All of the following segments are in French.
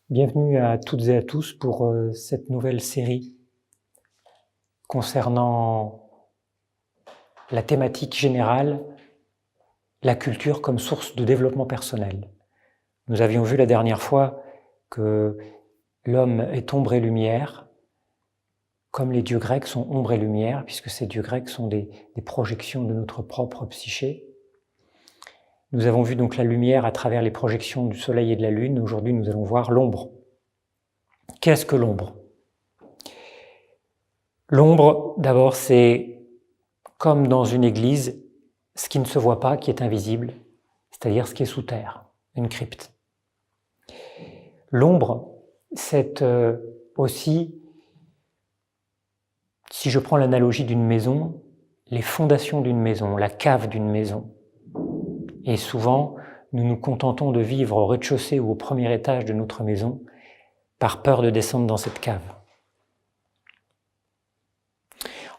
Bienvenue à toutes et à tous pour cette nouvelle série concernant la thématique générale, la culture comme source de développement personnel. Nous avions vu la dernière fois que l'homme est ombre et lumière, comme les dieux grecs sont ombre et lumière, puisque ces dieux grecs sont des projections de notre propre psyché. Nous avons vu donc la lumière à travers les projections du soleil et de la lune. Aujourd'hui, nous allons voir l'ombre. Qu'est-ce que l'ombre ? L'ombre, d'abord, c'est comme dans une église, ce qui ne se voit pas, qui est invisible, c'est-à-dire ce qui est sous terre, une crypte. L'ombre, c'est aussi, si je prends l'analogie d'une maison, les fondations d'une maison, la cave d'une maison. Et souvent, nous nous contentons de vivre au rez-de-chaussée ou au premier étage de notre maison par peur de descendre dans cette cave.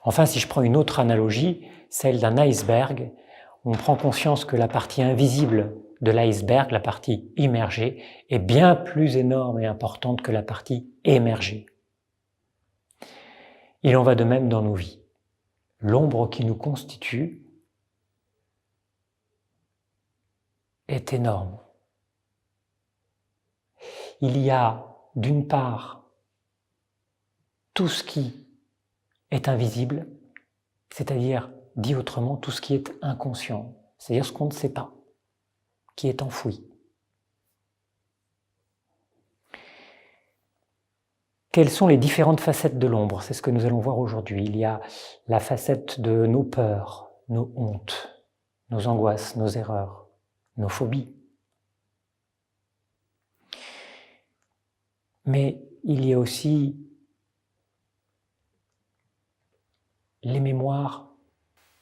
Enfin, si je prends une autre analogie, celle d'un iceberg, on prend conscience que la partie invisible de l'iceberg, la partie immergée, est bien plus énorme et importante que la partie émergée. Il en va de même dans nos vies. L'ombre qui nous constitue est énorme. Il y a, d'une part, tout ce qui est invisible, c'est-à-dire, dit autrement, tout ce qui est inconscient, c'est-à-dire ce qu'on ne sait pas, qui est enfoui. Quelles sont les différentes facettes de l'ombre ? C'est ce que nous allons voir aujourd'hui. Il y a la facette de nos peurs, nos hontes, nos angoisses, nos erreurs, nos phobies. Mais il y a aussi les mémoires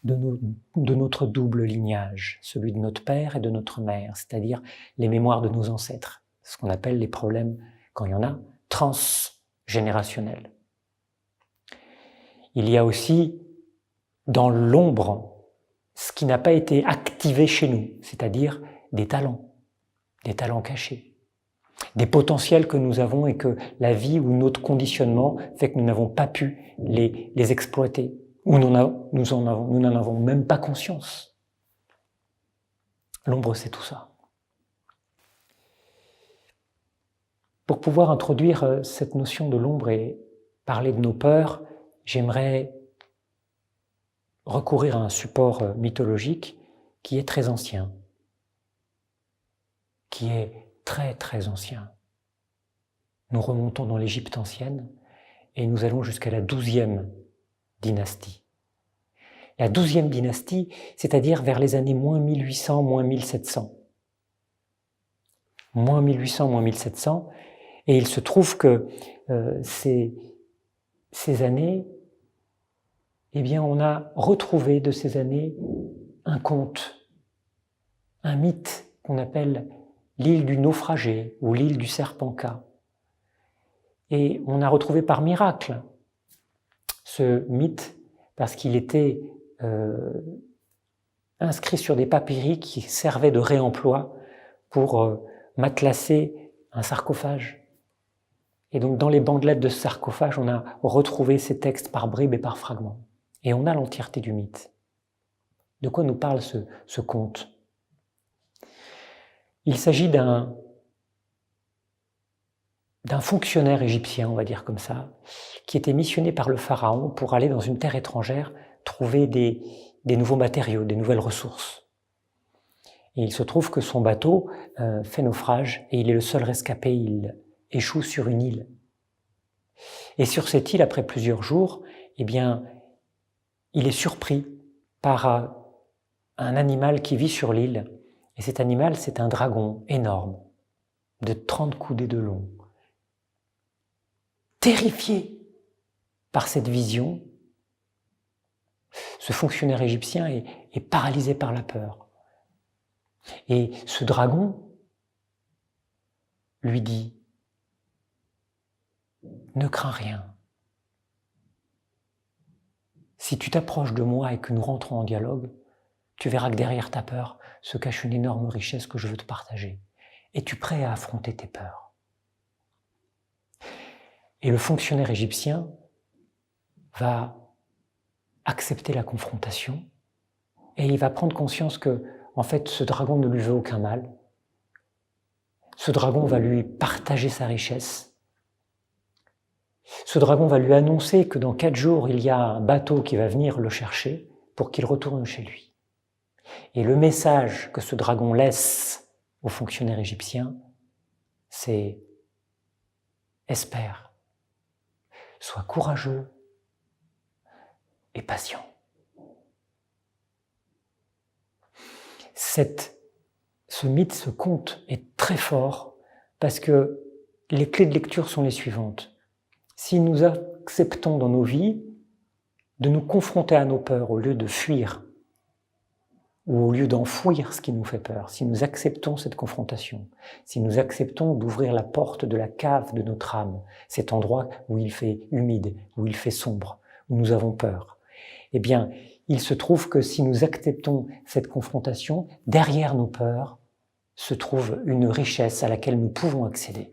de notre double lignage, celui de notre père et de notre mère, c'est-à-dire les mémoires de nos ancêtres, ce qu'on appelle les problèmes, quand il y en a, transgénérationnels. Il y a aussi dans l'ombre ce qui n'a pas été activé chez nous, c'est-à-dire des talents cachés, des potentiels que nous avons et que la vie ou notre conditionnement fait que nous n'avons pas pu les exploiter, ou nous n'en avons même pas conscience. L'ombre, c'est tout ça. Pour pouvoir introduire cette notion de l'ombre et parler de nos peurs, j'aimerais recourir à un support mythologique qui est très ancien, qui est très très ancien. Nous remontons dans l'Égypte ancienne et nous allons jusqu'à la 12e dynastie. La 12e dynastie, c'est-à-dire vers les années moins 1800, moins 1700. Moins 1800, moins 1700, et il se trouve que ces années, eh bien, on a retrouvé de ces années un conte, un mythe qu'on appelle l'île du naufragé ou l'île du serpent-cas. Et on a retrouvé par miracle ce mythe parce qu'il était inscrit sur des papyri qui servaient de réemploi pour matelasser un sarcophage. Et donc dans les bandelettes de ce sarcophage, on a retrouvé ces textes par bribes et par fragments. Et on a l'entièreté du mythe. De quoi nous parle ce conte ? Il s'agit d'un fonctionnaire égyptien, on va dire comme ça, qui était missionné par le pharaon pour aller dans une terre étrangère trouver des nouveaux matériaux, des nouvelles ressources. Et il se trouve que son bateau fait naufrage et il est le seul rescapé, il échoue sur une île. Et sur cette île, après plusieurs jours, eh bien, il est surpris par un animal qui vit sur l'île. Et cet animal, c'est un dragon énorme, de 30 coudées de long. Terrifié par cette vision, ce fonctionnaire égyptien est paralysé par la peur. Et ce dragon lui dit « Ne crains rien. Si tu t'approches de moi et que nous rentrons en dialogue, tu verras que derrière ta peur se cache une énorme richesse que je veux te partager. Es-tu prêt à affronter tes peurs? Et le fonctionnaire égyptien va accepter la confrontation et il va prendre conscience que, en fait, ce dragon ne lui veut aucun mal. Ce dragon va lui partager sa richesse. Ce dragon va lui annoncer que dans 4 jours, il y a un bateau qui va venir le chercher pour qu'il retourne chez lui. Et le message que ce dragon laisse au fonctionnaire égyptien, c'est « Espère, sois courageux et patient ». Ce mythe, ce conte est très fort parce que les clés de lecture sont les suivantes. Si nous acceptons dans nos vies de nous confronter à nos peurs au lieu de fuir ou au lieu d'enfouir ce qui nous fait peur, si nous acceptons cette confrontation, si nous acceptons d'ouvrir la porte de la cave de notre âme, cet endroit où il fait humide, où il fait sombre, où nous avons peur, eh bien, il se trouve que si nous acceptons cette confrontation, derrière nos peurs se trouve une richesse à laquelle nous pouvons accéder.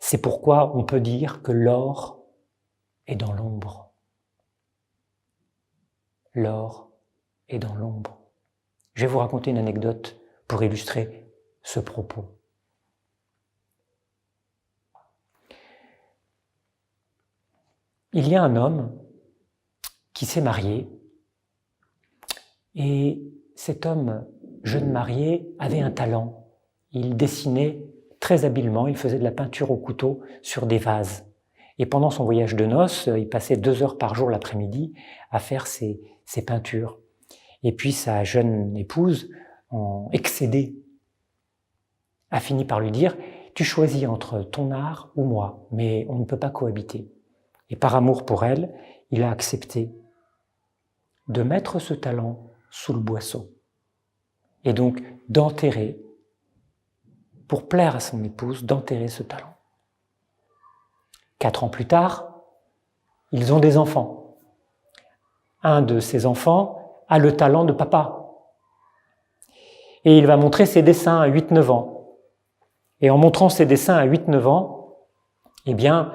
C'est pourquoi on peut dire que l'or est dans l'ombre. L'or est dans l'ombre. Je vais vous raconter une anecdote pour illustrer ce propos. Il y a un homme qui s'est marié et cet homme jeune marié avait un talent. Il dessinait très habilement, il faisait de la peinture au couteau sur des vases. Et pendant son voyage de noces, il passait 2 heures par jour l'après-midi à faire ses peintures. Et puis sa jeune épouse, en excédée, a fini par lui dire « Tu choisis entre ton art ou moi, mais on ne peut pas cohabiter ». Et par amour pour elle, il a accepté de mettre ce talent sous le boisseau et donc d'enterrer, pour plaire à son épouse, d'enterrer ce talent. 4 ans plus tard, ils ont des enfants. Un de ces enfants a le talent de papa. Et il va montrer ses dessins à 8-9 ans. Et en montrant ses dessins à 8-9 ans, eh bien,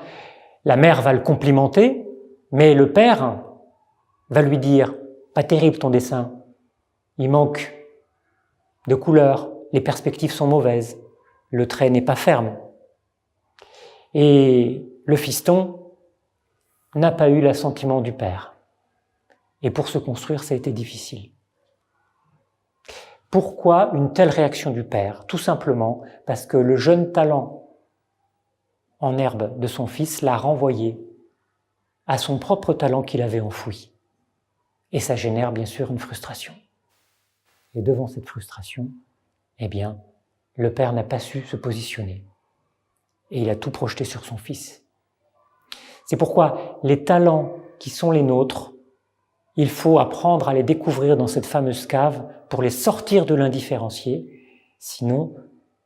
la mère va le complimenter, mais le père va lui dire « Pas terrible ton dessin, il manque de couleurs, les perspectives sont mauvaises, le trait n'est pas ferme. » Et le fiston n'a pas eu l'assentiment du père. Et pour se construire, ça a été difficile. Pourquoi une telle réaction du père? Tout simplement parce que le jeune talent en herbe de son fils l'a renvoyé à son propre talent qu'il avait enfoui. Et ça génère bien sûr une frustration. Et devant cette frustration, eh bien, le père n'a pas su se positionner. Et il a tout projeté sur son fils. C'est pourquoi les talents qui sont les nôtres, il faut apprendre à les découvrir dans cette fameuse cave pour les sortir de l'indifférencié, sinon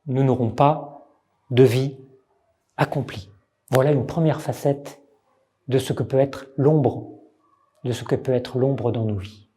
nous n'aurons pas de vie accomplie. Voilà une première facette de ce que peut être l'ombre, de ce que peut être l'ombre dans nos vies.